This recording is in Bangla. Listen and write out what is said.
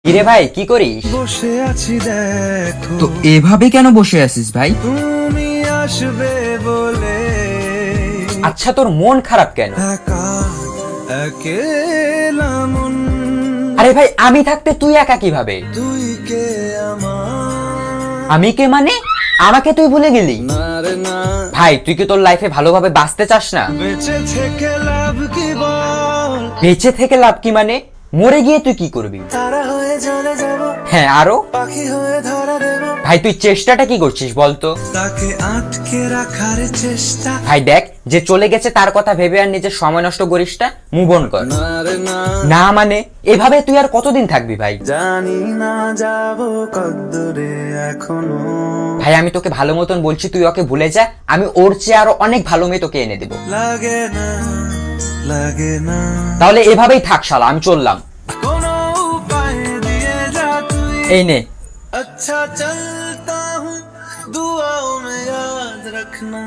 কিরে ভাই কি করিস? বসে আছি দেখো তো এভাবে কেন বসে আছিস ভাই? তুমি আসবে বলে আচ্ছা তোর মন খারাপ কেন? একা একেলা মন আরে ভাই আমি থাকতে তুই একা কিভাবে? তুই কে আমার আমি কে মানে? আমাকে তুই ভুলে গেলি? না রে না ভাই তুই কি তোর লাইফে ভালোভাবে বাঁচতে চাস না? বেঁচে থেকে লাভ কি বল বেঁচে থেকে লাভ কি মানে? মরে গিয়ে তুই কি করবি? তারা হয়ে চলে যাব হ্যাঁ আরো? পাখি হয়ে ধরা দেব ভাই তুই চেষ্টাটা কি করছিস বলতো? তাকে আটকে রাখার চেষ্টা ভাই দেখ যে চলে গেছে তার কথা ভেবে আর নিজের সময় নষ্ট করিস না, মুভ অন কর। না রে না না মানে এভাবে তুই আর কতদিন থাকবি ভাই? জানি না যাব কদ্দূরে এখনো ভাই আমি তোকে ভালো মতন বলছি তুই ওকে ভুলে যা, আমি ওর চেয়ে আরো অনেক ভালো মেয়ে তোকে এনে দেবো। লাগে না লাগে না তাহলে এভাবেই থাক শালা, আমি চললাম। কোনো উপায় দিয়ে যা তুই এই নে। अच्छा चलता हूँ दुआओं में याद रखना